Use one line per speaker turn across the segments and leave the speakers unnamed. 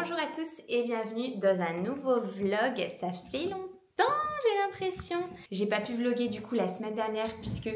Bonjour à tous et bienvenue dans un nouveau vlog. Ça fait longtemps, j'ai l'impression. J'ai pas pu vlogger du coup la semaine dernière puisque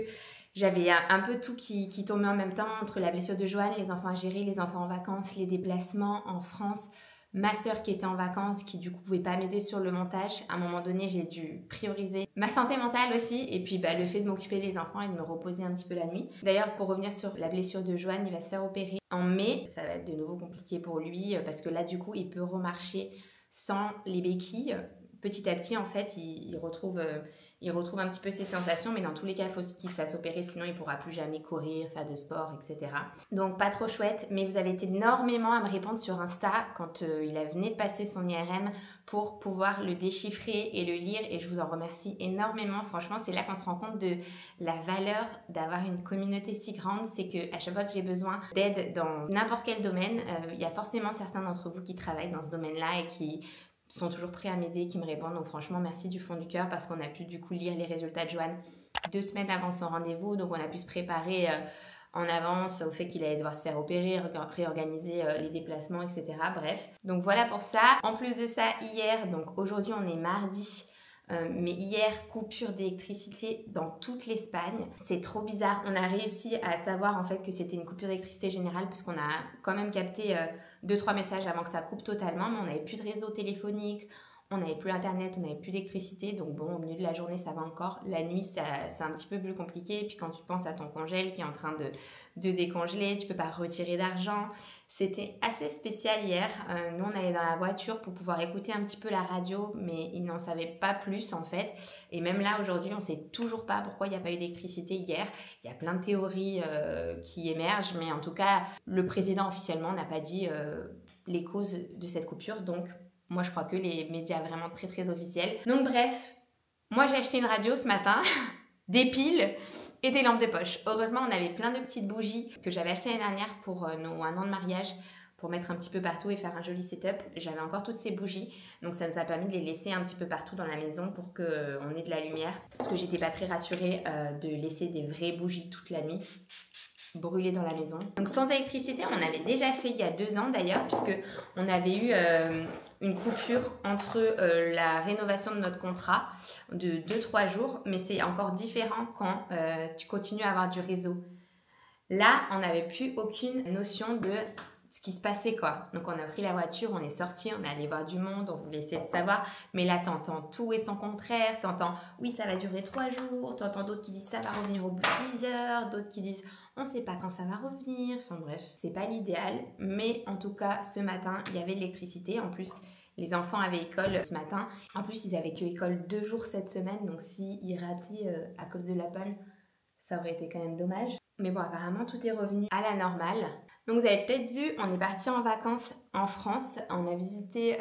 j'avais un peu tout qui tombait en même temps entre la blessure de Joanne, les enfants à gérer, les enfants en vacances, les déplacements en France, ma soeur qui était en vacances, qui du coup pouvait pas m'aider sur le montage. À un moment donné, j'ai dû prioriser ma santé mentale aussi et puis le fait de m'occuper des enfants et de me reposer un petit peu la nuit. D'ailleurs, pour revenir sur la blessure de Joanne, il va se faire opérer en mai. Ça va être de nouveau compliqué pour lui parce que là du coup, il peut remarcher sans les béquilles. Petit à petit, en fait, il retrouve un petit peu ses sensations, mais dans tous les cas, il faut qu'il se fasse opérer, sinon il ne pourra plus jamais courir, faire de sport, etc. Donc pas trop chouette, mais vous avez été énormément à me répondre sur Insta quand il venait de passer son IRM pour pouvoir le déchiffrer et le lire, et je vous en remercie énormément. Franchement, c'est là qu'on se rend compte de la valeur d'avoir une communauté si grande. C'est qu'à chaque fois que j'ai besoin d'aide dans n'importe quel domaine, il y a forcément certains d'entre vous qui travaillent dans ce domaine-là et qui sont toujours prêts à m'aider, qui me répondent. Donc franchement, merci du fond du cœur parce qu'on a pu du coup lire les résultats de Joanne 2 semaines avant son rendez-vous. Donc on a pu se préparer en avance au fait qu'il allait devoir se faire opérer, réorganiser les déplacements, etc. Bref, donc voilà pour ça. En plus de ça, hier, donc aujourd'hui on est mardi, mais hier, coupure d'électricité dans toute l'Espagne. C'est trop bizarre. On a réussi à savoir en fait que c'était une coupure d'électricité générale puisqu'on a quand même capté 2-3 messages avant que ça coupe totalement, mais on n'avait plus de réseau téléphonique, on n'avait plus internet, on n'avait plus d'électricité. Donc bon, au milieu de la journée, ça va encore. La nuit, c'est un petit peu plus compliqué. Et puis quand tu penses à ton congèle qui est en train de décongeler, tu peux pas retirer d'argent. C'était assez spécial hier. Nous, on allait dans la voiture pour pouvoir écouter un petit peu la radio, mais ils n'en savaient pas plus en fait. Et même là, aujourd'hui, on sait toujours pas pourquoi il n'y a pas eu d'électricité hier. Il y a plein de théories qui émergent, mais en tout cas, le président officiellement n'a pas dit les causes de cette coupure. Donc, moi, je crois que les médias vraiment très très officiels. Donc bref, moi j'ai acheté une radio ce matin, des piles et des lampes de poche. Heureusement, on avait plein de petites bougies que j'avais achetées l'année dernière pour nos 1 an de mariage, pour mettre un petit peu partout et faire un joli setup. J'avais encore toutes ces bougies, donc ça nous a permis de les laisser un petit peu partout dans la maison pour qu'on ait de la lumière. Parce que j'étais pas très rassurée de laisser des vraies bougies toute la nuit brûlées dans la maison. Donc sans électricité, on avait déjà fait il y a 2 ans d'ailleurs, puisque on avait eu une coupure entre la rénovation de notre contrat de 2-3 jours, mais c'est encore différent quand tu continues à avoir du réseau. Là, on n'avait plus aucune notion de ce qui se passait quoi. Donc on a pris la voiture, on est sorti, on est allé voir du monde, on voulait essayer de savoir, mais là t'entends tout et son contraire, t'entends oui ça va durer 3 jours, t'entends d'autres qui disent ça va revenir au bout de 10 heures, d'autres qui disent on sait pas quand ça va revenir, enfin bref, c'est pas l'idéal, mais en tout cas ce matin il y avait de l'électricité, en plus les enfants avaient école ce matin, en plus ils avaient que école 2 jours cette semaine, donc s'ils rataient à cause de la panne, ça aurait été quand même dommage. Mais bon, apparemment, tout est revenu à la normale. Donc, vous avez peut-être vu, on est parti en vacances en France. On a visité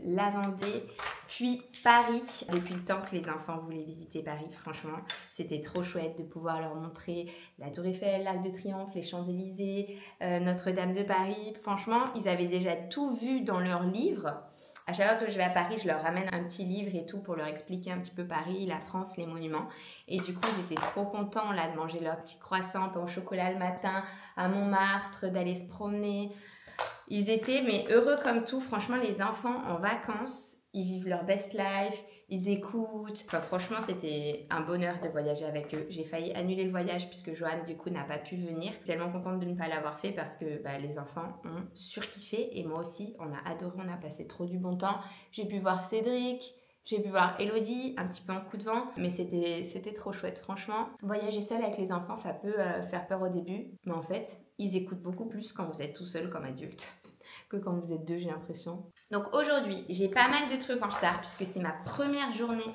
la Vendée, puis Paris. Depuis le temps que les enfants voulaient visiter Paris, franchement, c'était trop chouette de pouvoir leur montrer la Tour Eiffel, l'Arc de Triomphe, les Champs-Élysées, Notre-Dame de Paris. Franchement, ils avaient déjà tout vu dans leurs livres. À chaque fois que je vais à Paris, je leur ramène un petit livre et tout pour leur expliquer un petit peu Paris, la France, les monuments. Et du coup, ils étaient trop contents là de manger leur petit croissant, pain au chocolat le matin, à Montmartre, d'aller se promener. Ils étaient mais heureux comme tout. Franchement, les enfants en vacances, ils vivent leur best life, ils écoutent. Enfin, franchement, c'était un bonheur de voyager avec eux. J'ai failli annuler le voyage puisque Joanne, du coup, n'a pas pu venir. Tellement contente de ne pas l'avoir fait parce que les enfants ont surkiffé et moi aussi, on a adoré, on a passé trop du bon temps. J'ai pu voir Cédric, j'ai pu voir Elodie, un petit peu en coup de vent, mais c'était trop chouette, franchement. Voyager seul avec les enfants, ça peut faire peur au début, mais en fait, ils écoutent beaucoup plus quand vous êtes tout seul comme adulte que quand vous êtes 2, j'ai l'impression. Donc aujourd'hui, j'ai pas mal de trucs en retard puisque c'est ma première journée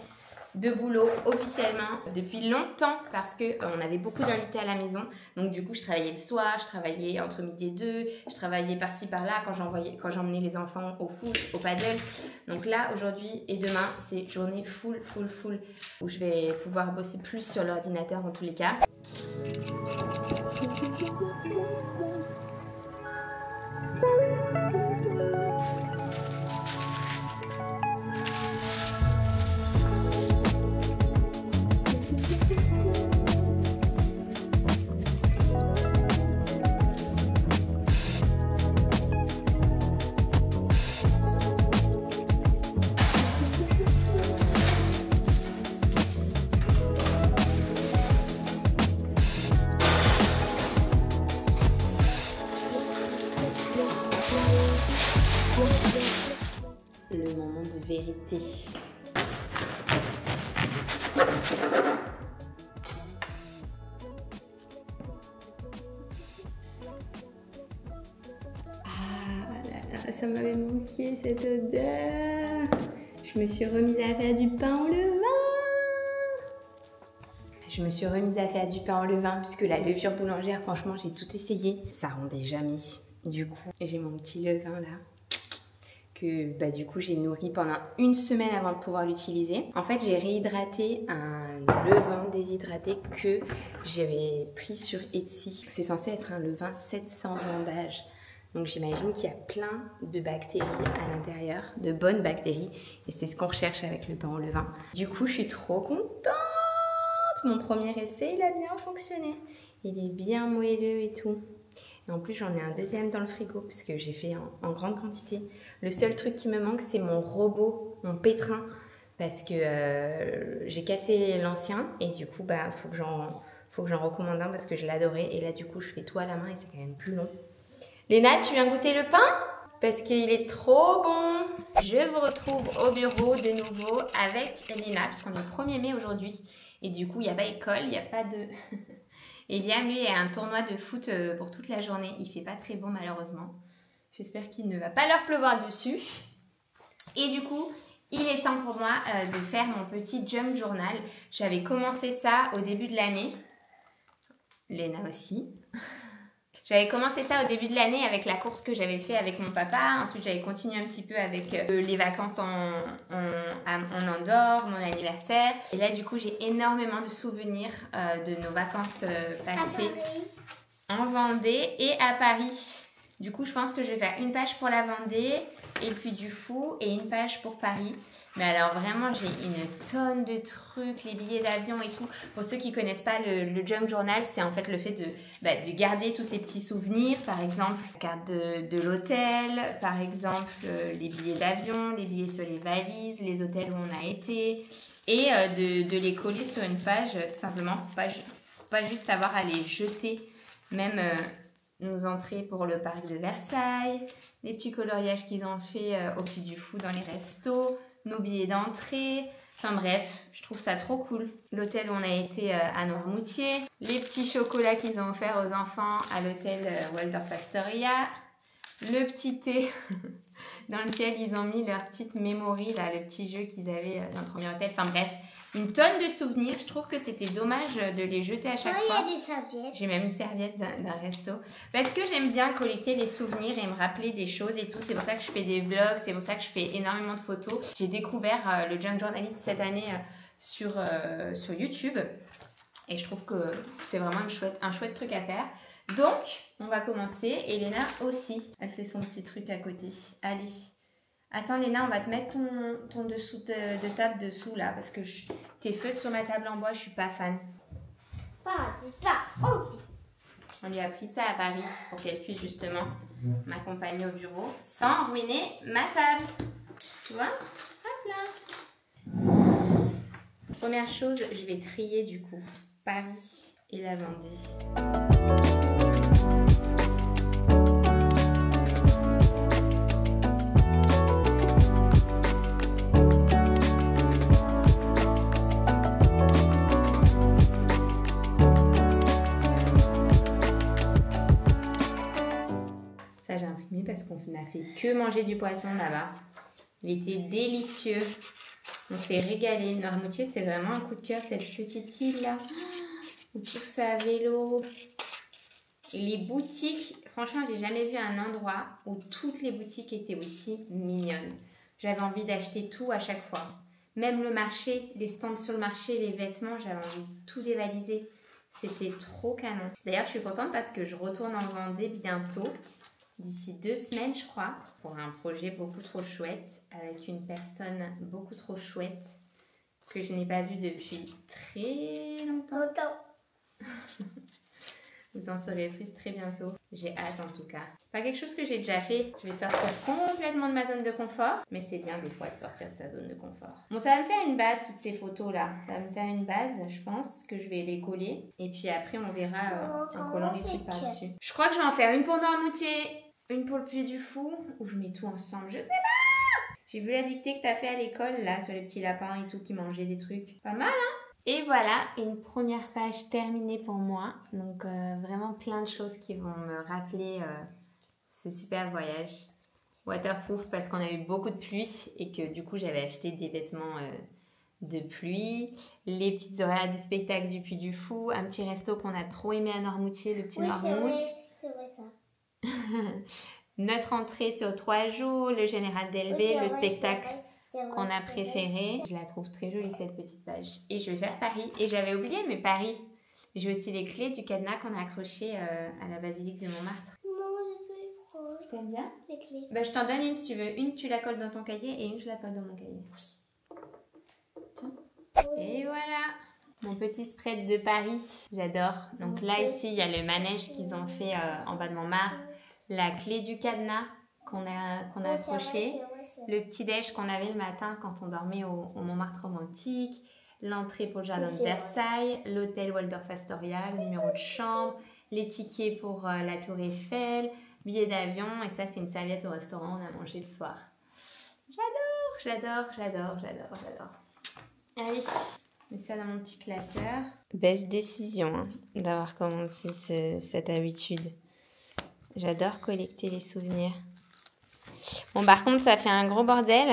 de boulot officiellement depuis longtemps parce que on avait beaucoup d'invités à la maison. Donc du coup, je travaillais le soir, je travaillais entre midi et 2, je travaillais par-ci par-là quand j'emmenais les enfants au foot, au paddle. Donc là, aujourd'hui et demain, c'est journée full où je vais pouvoir bosser plus sur l'ordinateur en tous les cas. vérité. Ça m'avait manqué cette odeur. Je me suis remise à faire du pain au levain. Puisque la levure boulangère, franchement, j'ai tout essayé. Ça rendait jamais. Du coup, j'ai mon petit levain là. Que du coup, j'ai nourri pendant une semaine avant de pouvoir l'utiliser. En fait, j'ai réhydraté un levain déshydraté que j'avais pris sur Etsy. C'est censé être un levain 700 ans d'âge. Donc j'imagine qu'il y a plein de bactéries à l'intérieur, de bonnes bactéries. Et c'est ce qu'on recherche avec le pain au levain. Du coup, je suis trop contente. Mon premier essai, il a bien fonctionné. Il est bien moelleux et tout. Et en plus, j'en ai un deuxième dans le frigo parce que j'ai fait en grande quantité. Le seul truc qui me manque, c'est mon robot, mon pétrin. Parce que j'ai cassé l'ancien et du coup, faut que j'en recommande un parce que je l'adorais. Et là, du coup, je fais tout à la main et c'est quand même plus long. Léna, tu viens goûter le pain? Parce qu'il est trop bon. Je vous retrouve au bureau de nouveau avec Léna, puisqu'on est le 1er mai aujourd'hui. Et du coup, il n'y a pas école, il n'y a pas de... Eliam, lui, a un tournoi de foot pour toute la journée. Il ne fait pas très beau, malheureusement. J'espère qu'il ne va pas leur pleuvoir dessus. Et du coup, il est temps pour moi de faire mon petit junk journal. J'avais commencé ça au début de l'année. Léna aussi. J'avais commencé ça au début de l'année avec la course que j'avais fait avec mon papa. Ensuite, j'avais continué un petit peu avec les vacances en Andorre, mon anniversaire. Et là, du coup, j'ai énormément de souvenirs de nos vacances passées en Vendée et à Paris. Du coup, je pense que je vais faire une page pour la Vendée et puis du fou et une page pour Paris. Mais alors vraiment, j'ai une tonne de trucs, les billets d'avion et tout. Pour ceux qui ne connaissent pas le junk journal, c'est en fait le fait de garder tous ces petits souvenirs. Par exemple, la carte de l'hôtel, par exemple, les billets d'avion, les billets sur les valises, les hôtels où on a été. Et de les coller sur une page, tout simplement. Pas juste avoir à les jeter, même... nos entrées pour le parc de Versailles, les petits coloriages qu'ils ont fait au Puy du Fou dans les restos, nos billets d'entrée, enfin bref, je trouve ça trop cool. L'hôtel où on a été à Noirmoutier, les petits chocolats qu'ils ont offerts aux enfants à l'hôtel Waldorf Astoria, le petit thé dans lequel ils ont mis leur petite memory, là, le petit jeu qu'ils avaient dans le premier hôtel, enfin bref. Une tonne de souvenirs. Je trouve que c'était dommage de les jeter à chaque fois.
Il y a des serviettes.
J'ai même une serviette d'un resto. Parce que j'aime bien collecter les souvenirs et me rappeler des choses et tout. C'est pour ça que je fais des vlogs. C'est pour ça que je fais énormément de photos. J'ai découvert le Junk Journalist cette année sur YouTube. Et je trouve que c'est vraiment un chouette truc à faire. Donc, on va commencer. Et Léna aussi, elle fait son petit truc à côté. Allez. Attends Léna, on va te mettre ton dessous de table dessous là parce que tes feutres sur ma table en bois, je suis pas fan. On lui a pris ça à Paris pour qu'elle puisse justement m'accompagner au bureau sans ruiner ma table. Tu vois? Hop là. Première chose, je vais trier du coup Paris et la Vendée. Parce qu'on n'a fait que manger du poisson là-bas. Il était délicieux. On s'est régalé. Noirmoutier, c'est vraiment un coup de cœur, cette petite île là. Où tout se fait à vélo. Et les boutiques, franchement, j'ai jamais vu un endroit où toutes les boutiques étaient aussi mignonnes. J'avais envie d'acheter tout à chaque fois. Même le marché, les stands sur le marché, les vêtements, j'avais envie de tout dévaliser. C'était trop canon. D'ailleurs, je suis contente parce que je retourne en Vendée bientôt. D'ici 2 semaines, je crois, pour un projet beaucoup trop chouette, avec une personne beaucoup trop chouette que je n'ai pas vue depuis très longtemps. Vous en saurez plus très bientôt. J'ai hâte en tout cas. Pas quelque chose que j'ai déjà fait. Je vais sortir complètement de ma zone de confort. Mais c'est bien des fois de sortir de sa zone de confort. Bon, ça va me faire une base, toutes ces photos là. Ça va me faire une base, je pense, que je vais les coller. Et puis après, on verra en collant les trucs par-dessus. Je crois que je vais en faire une pour Noirmoutier, une pour le Puy du Fou, où je mets tout ensemble. Je sais pas. J'ai vu la dictée que t'as fait à l'école, là, sur les petits lapins et tout, qui mangeaient des trucs. Pas mal, hein? Et voilà, une première page terminée pour moi. Donc, vraiment plein de choses qui vont me rappeler ce super voyage. Waterproof parce qu'on a eu beaucoup de pluie et que du coup, j'avais acheté des vêtements de pluie. Les petites horaires du spectacle du Puy du Fou. Un petit resto qu'on a trop aimé à Noirmoutier, le petit Noirmout.
C'est vrai ça.
Notre entrée sur 3 jours, le Général d'Elbé, le spectacle qu'on a préféré. Je la trouve très jolie cette petite page. Et je vais faire Paris. Et j'avais oublié, mais Paris. J'ai aussi les clés du cadenas qu'on a accroché à la basilique de Montmartre.
Maman, je peux les prendre.
T'aimes bien?
Les clés.
Bah, je t'en donne une si tu veux. Une, tu la colles dans ton cahier et une, je la colle dans mon cahier. Tiens. Et voilà, mon petit spread de Paris. J'adore. Donc là, ici, il y a le manège qu'ils ont fait en bas de Montmartre. La clé du cadenas qu'on a accroché. Le petit déj qu'on avait le matin quand on dormait au Montmartre romantique. L'entrée pour le jardin de Versailles. L'hôtel Waldorf Astoria. Le numéro de chambre. Les tickets pour la tour Eiffel. Billets d'avion. Et ça, c'est une serviette au restaurant. On a mangé le soir. J'adore. Allez, je mets ça dans mon petit classeur. Best décision hein, d'avoir commencé cette habitude. J'adore collecter les souvenirs. Bon, par contre, ça fait un gros bordel.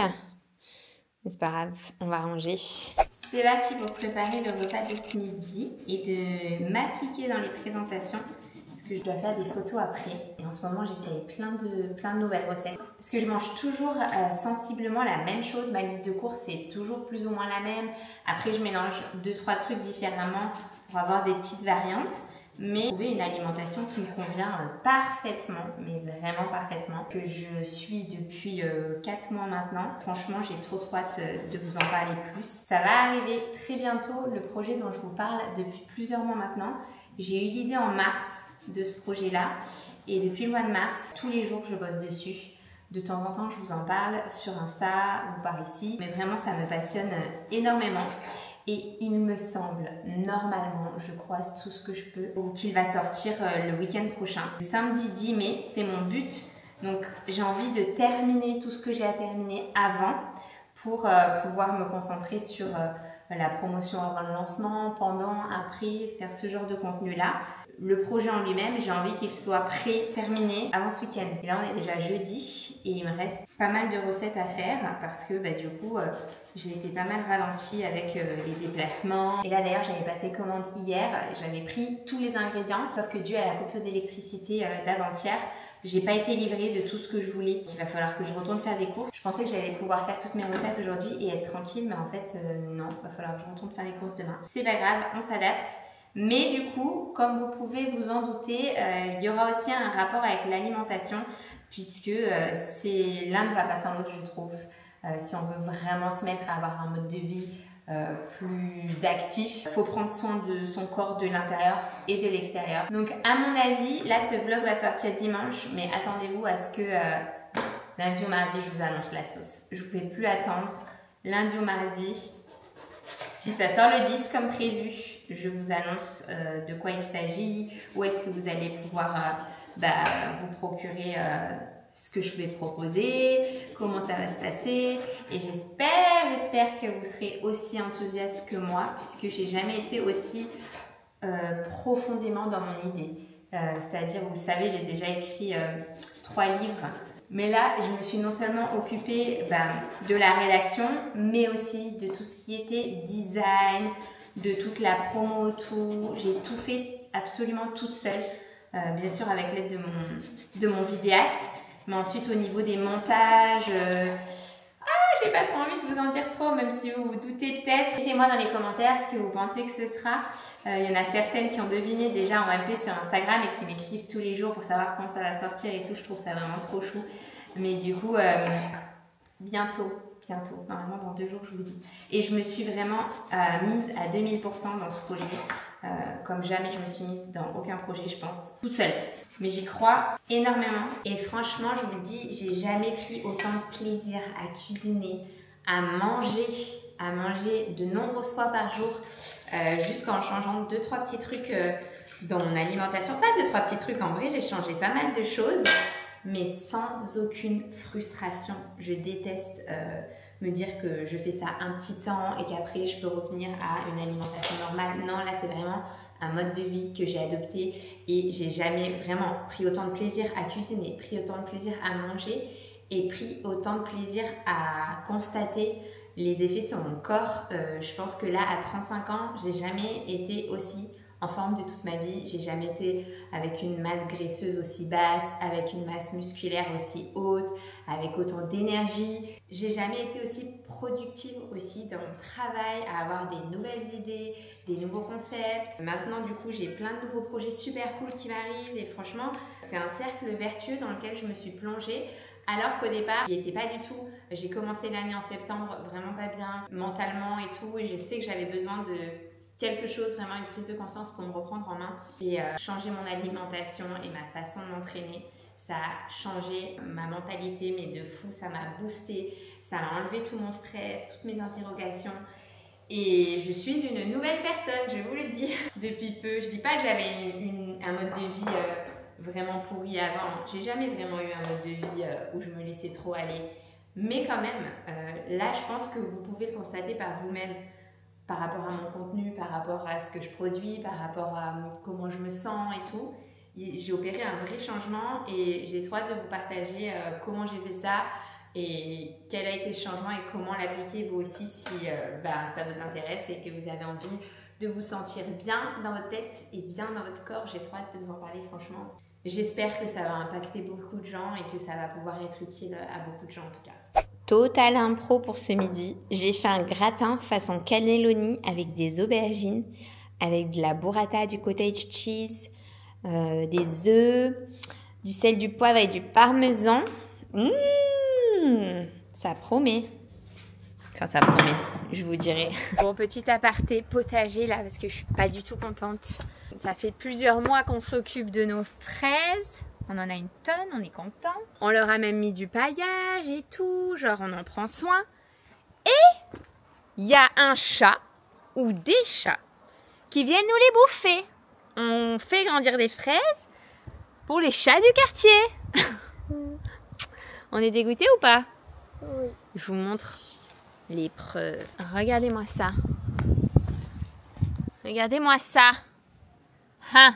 Mais c'est pas grave, on va ranger. C'est parti pour préparer le repas de ce midi et de m'appliquer dans les présentations. Parce que je dois faire des photos après. Et en ce moment, j'essaye plein de nouvelles recettes. Parce que je mange toujours sensiblement la même chose. Ma liste de courses, c'est toujours plus ou moins la même. Après, je mélange 2-3 trucs différemment pour avoir des petites variantes. Mais trouver une alimentation qui me convient parfaitement, mais vraiment parfaitement, que je suis depuis 4 mois maintenant. Franchement, j'ai trop hâte de vous en parler plus. Ça va arriver très bientôt, le projet dont je vous parle depuis plusieurs mois maintenant. J'ai eu l'idée en mars de ce projet-là et depuis le mois de mars, tous les jours, je bosse dessus. De temps en temps, je vous en parle sur Insta ou par ici, mais vraiment, ça me passionne énormément. Et il me semble, normalement, je croise tout ce que je peux, qu'il va sortir le week-end prochain. Le samedi 10 mai, c'est mon but. Donc, j'ai envie de terminer tout ce que j'ai à terminer avant pour pouvoir me concentrer sur la promotion avant le lancement, pendant, après, faire ce genre de contenu-là. Le projet en lui-même, j'ai envie qu'il soit prêt, terminé avant ce week-end. Et là, on est déjà jeudi et il me reste pas mal de recettes à faire parce que du coup, j'ai été pas mal ralentie avec les déplacements. Et là, d'ailleurs, j'avais passé commande hier. J'avais pris tous les ingrédients, sauf que dû à la coupure d'électricité d'avant-hier, j'ai pas été livrée de tout ce que je voulais. Il va falloir que je retourne faire des courses. Je pensais que j'allais pouvoir faire toutes mes recettes aujourd'hui et être tranquille, mais en fait, non. Il va falloir que je retourne faire les courses demain. C'est pas grave, on s'adapte. Mais du coup, comme vous pouvez vous en douter, il y aura aussi un rapport avec l'alimentation puisque l'un ne va pas sans l'autre, je trouve. Si on veut vraiment se mettre à avoir un mode de vie plus actif, il faut prendre soin de son corps de l'intérieur et de l'extérieur. Donc à mon avis, là ce vlog va sortir dimanche, mais attendez-vous à ce que lundi ou mardi, je vous annonce la sauce. Je ne vous fais plus attendre. Lundi ou mardi, si ça sort le 10 comme prévu, je vous annonce de quoi il s'agit, où est-ce que vous allez pouvoir vous procurer ce que je vais proposer, comment ça va se passer. Et j'espère que vous serez aussi enthousiaste que moi, puisque j'ai jamais été aussi profondément dans mon idée. C'est-à-dire, vous le savez, j'ai déjà écrit 3 livres. Mais là, je me suis non seulement occupée de la rédaction, mais aussi de tout ce qui était design, de toute la promo autour. J'ai tout fait absolument toute seule, bien sûr avec l'aide de mon vidéaste. Mais ensuite, au niveau des montages, j'ai pas trop envie de vous en dire trop, même si vous vous doutez peut-être. Mettez-moi dans les commentaires ce que vous pensez que ce sera. Il y en a certaines qui ont deviné déjà en MP sur Instagram et qui m'écrivent tous les jours pour savoir quand ça va sortir et tout. Je trouve ça vraiment trop chou. Mais du coup, bientôt, normalement dans 2 jours, je vous dis. Et je me suis vraiment mise à 2000% dans ce projet. Comme jamais je me suis mise dans aucun projet, je pense, toute seule. Mais j'y crois énormément. Et franchement, je vous le dis, j'ai jamais pris autant de plaisir à cuisiner, à manger de nombreuses fois par jour, juste en changeant 2-3 petits trucs dans mon alimentation. Pas 2-3 petits trucs, en vrai, j'ai changé pas mal de choses. mais sans aucune frustration. Je déteste me dire que je fais ça un petit temps et qu'après je peux revenir à une alimentation normale. Non, là c'est vraiment un mode de vie que j'ai adopté et j'ai jamais vraiment pris autant de plaisir à cuisiner, pris autant de plaisir à manger et pris autant de plaisir à constater les effets sur mon corps. Je pense que là, à 35 ans, j'ai jamais été aussi en forme de toute ma vie. J'ai jamais été avec une masse graisseuse aussi basse, avec une masse musculaire aussi haute, avec autant d'énergie. J'ai jamais été aussi productive aussi dans mon travail, à avoir des nouvelles idées, des nouveaux concepts. Maintenant, du coup, j'ai plein de nouveaux projets super cool qui m'arrivent et franchement, c'est un cercle vertueux dans lequel je me suis plongée. Alors qu'au départ, j'y étais pas du tout. J'ai commencé l'année en septembre vraiment pas bien, mentalement et tout, et je sais que j'avais besoin de quelque chose, vraiment une prise de conscience pour me reprendre en main et changer mon alimentation et ma façon de m'entraîner. Ça a changé ma mentalité, mais de fou, ça m'a boosté, ça m'a enlevé tout mon stress, toutes mes interrogations. Et je suis une nouvelle personne, je vous le dis, depuis peu. Je dis pas que j'avais un mode de vie vraiment pourri avant. J'ai jamais vraiment eu un mode de vie où je me laissais trop aller. Mais quand même, là, je pense que vous pouvez le constater par vous-même, par rapport à mon contenu, par rapport à ce que je produis, par rapport à comment je me sens et tout. J'ai opéré un vrai changement et j'ai trop hâte de vous partager comment j'ai fait ça et quel a été ce changement et comment l'appliquer vous aussi si ça vous intéresse et que vous avez envie de vous sentir bien dans votre tête et bien dans votre corps. J'ai trop hâte de vous en parler franchement. J'espère que ça va impacter beaucoup de gens et que ça va pouvoir être utile à beaucoup de gens en tout cas. Total impro pour ce midi. J'ai fait un gratin façon cannelloni avec des aubergines, avec de la burrata, du cottage cheese, des œufs, du sel, du poivre et du parmesan. Ça promet. Enfin, ça promet, je vous dirai. Bon, petit aparté potager là, parce que je suis pas du tout contente. Ça fait plusieurs mois qu'on s'occupe de nos fraises. On en a une tonne, on est content. On leur a même mis du paillage et tout, genre on en prend soin. Et il y a un chat ou des chats qui viennent nous les bouffer. On fait grandir des fraises pour les chats du quartier. On est dégoûtés ou pas?
Oui.
Je vous montre les preuves. Regardez-moi ça. Regardez-moi ça. Hein?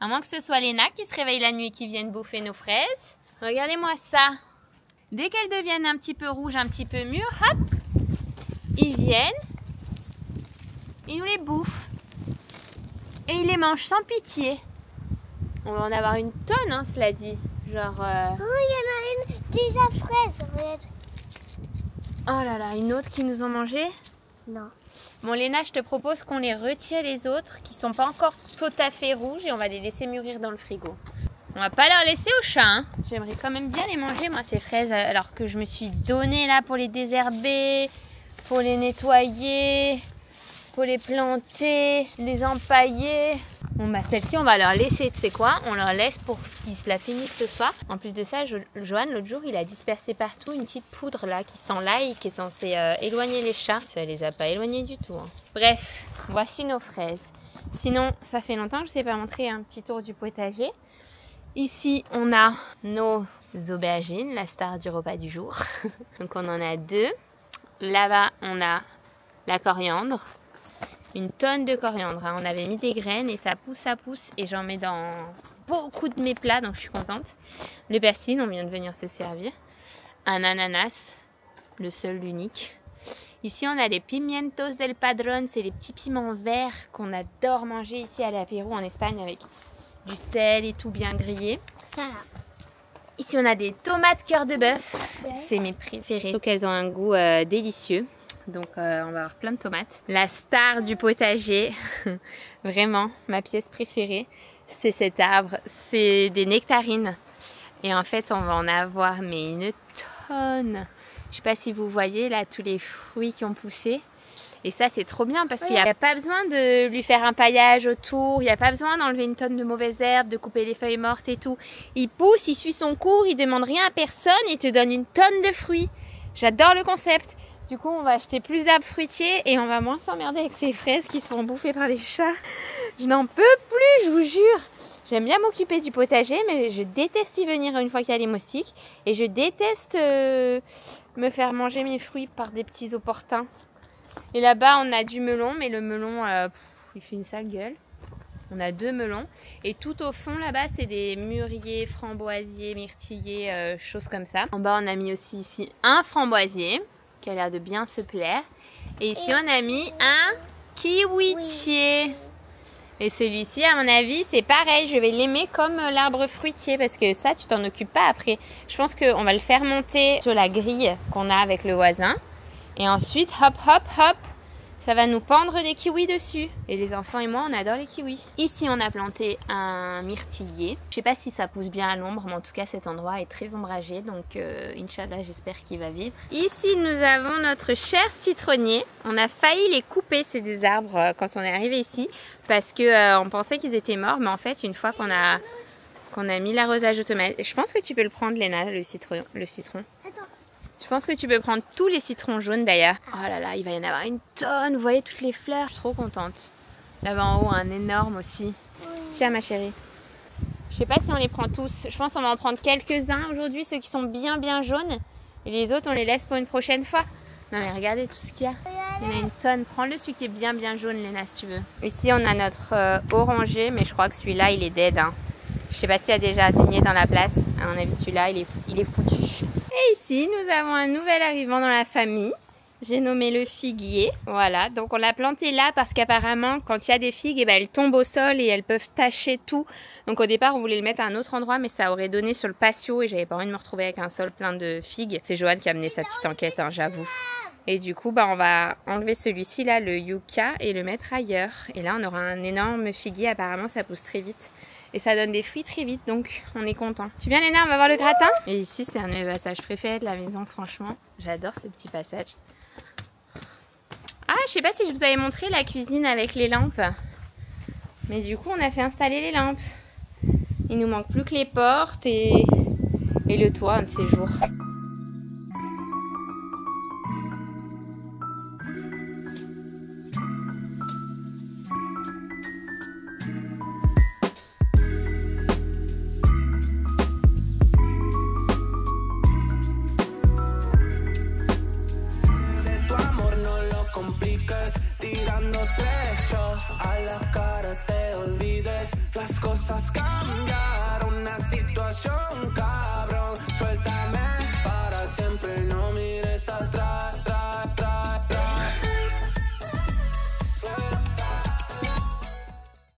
À moins que ce soit Léna qui se réveille la nuit et qui vienne bouffer nos fraises. Regardez-moi ça. Dès qu'elles deviennent un petit peu rouges, un petit peu mûres, hop, ils viennent, ils nous les bouffent. Et ils les mangent sans pitié. On va en avoir une tonne, hein, cela dit. Genre...
Oh, il y en a une déjà fraise, regarde.
Oh là là, une autre qui nous ont mangé?
Non.
Bon Léna, je te propose qu'on les retire les autres qui sont pas encore tout à fait rouges et on va les laisser mûrir dans le frigo. On va pas leur laisser au chat, hein. J'aimerais quand même bien les manger moi ces fraises alors que je me suis donnée là pour les désherber, pour les nettoyer, pour les planter, les empailler. Bon bah celle-ci on va leur laisser, tu sais quoi, on leur laisse pour qu'ils se la finissent ce soir. En plus de ça, Johan l'autre jour il a dispersé partout une petite poudre là qui sent l'ail, qui est censée éloigner les chats. Ça les a pas éloignés du tout, hein. Bref, voici nos fraises. Sinon ça fait longtemps que je ne sais pas montrer un petit tour du potager. Ici on a nos aubergines, la star du repas du jour. Donc on en a deux. Là-bas on a la coriandre. Une tonne de coriandre, hein. On avait mis des graines et ça pousse et j'en mets dans beaucoup de mes plats donc je suis contente. Le persil, on vient de venir se servir. Un ananas, le seul, l'unique. Ici on a des pimientos del padrón, c'est les petits piments verts qu'on adore manger ici à l'apéro en Espagne avec du sel et tout bien grillé.
Ça là.
Ici on a des tomates cœur de bœuf, c'est mes préférées. Donc elles ont un goût délicieux. Donc on va avoir plein de tomates. La star du potager, vraiment ma pièce préférée, c'est cet arbre. C'est des nectarines. Et en fait on va en avoir mais une tonne. Je sais pas si vous voyez là tous les fruits qui ont poussé. Et ça c'est trop bien parce qu'il n'y a pas besoin de lui faire un paillage autour. Il n'y a pas besoin d'enlever une tonne de mauvaises herbes, de couper les feuilles mortes et tout. Il pousse, il suit son cours, il demande rien à personne et te donne une tonne de fruits. J'adore le concept. Du coup, on va acheter plus d'arbres fruitiers et on va moins s'emmerder avec ces fraises qui sont bouffées par les chats. Je n'en peux plus, je vous jure. J'aime bien m'occuper du potager, mais je déteste y venir une fois qu'il y a les moustiques. Et je déteste me faire manger mes fruits par des petits opportuns. Et là-bas, on a du melon, mais le melon, il fait une sale gueule. On a 2 melons. Et tout au fond, là-bas, c'est des mûriers, framboisiers, myrtillers, choses comme ça. En bas, on a mis aussi ici un framboisier, qui a l'air de bien se plaire. Et ici, on a mis un kiwitier. Et celui-ci, à mon avis, c'est pareil. Je vais l'aimer comme l'arbre fruitier parce que ça, tu t'en occupes pas après. Je pense qu'on va le faire monter sur la grille qu'on a avec le voisin. Et ensuite, hop, hop, hop, ça va nous pendre des kiwis dessus. Et les enfants et moi, on adore les kiwis. Ici, on a planté un myrtillier. Je sais pas si ça pousse bien à l'ombre, mais en tout cas, cet endroit est très ombragé. Donc, Inch'Allah, j'espère qu'il va vivre. Ici, nous avons notre cher citronnier. On a failli les couper, ces des arbres, quand on est arrivé ici. Parce que on pensait qu'ils étaient morts. Mais en fait, une fois qu'on a mis l'arrosage automatique... Je pense que tu peux le prendre, Léna, le citron.
Attends.
Je pense que tu peux prendre tous les citrons jaunes d'ailleurs. Oh là là, il va y en avoir une tonne. Vous voyez toutes les fleurs. Je suis trop contente. Là-bas en haut, un énorme aussi.
Oui.
Tiens ma chérie. Je sais pas si on les prend tous. Je pense qu'on va en prendre quelques-uns aujourd'hui, ceux qui sont bien jaunes. Et les autres, on les laisse pour une prochaine fois. Non mais regardez tout ce qu'il y a. Il y en a une tonne. Prends-le celui qui est bien jaune, Léna, si tu veux. Ici, on a notre oranger, mais je crois que celui-là, il est dead. Hein. Je sais pas s'il a déjà atteigné dans la place. À mon avis, celui-là, il est foutu. Et ici, nous avons un nouvel arrivant dans la famille. J'ai nommé le figuier. Voilà, donc on l'a planté là parce qu'apparemment, quand il y a des figues, elles tombent au sol et elles peuvent tacher tout. Donc au départ, on voulait le mettre à un autre endroit, mais ça aurait donné sur le patio et j'avais pas envie de me retrouver avec un sol plein de figues. C'est Johan qui a mené sa petite enquête, hein, j'avoue. Et du coup, on va enlever celui-ci là, le yucca, et le mettre ailleurs. Et là, on aura un énorme figuier. Apparemment, ça pousse très vite. Et ça donne des fruits très vite, donc on est content. Tu viens, Léna, on va voir le gratin? Et ici, c'est un de mes passages préférés de la maison, franchement. J'adore ce petit passage. Ah, je sais pas si je vous avais montré la cuisine avec les lampes. Mais du coup, on a fait installer les lampes. Il nous manque plus que les portes et le toit un de ces jours.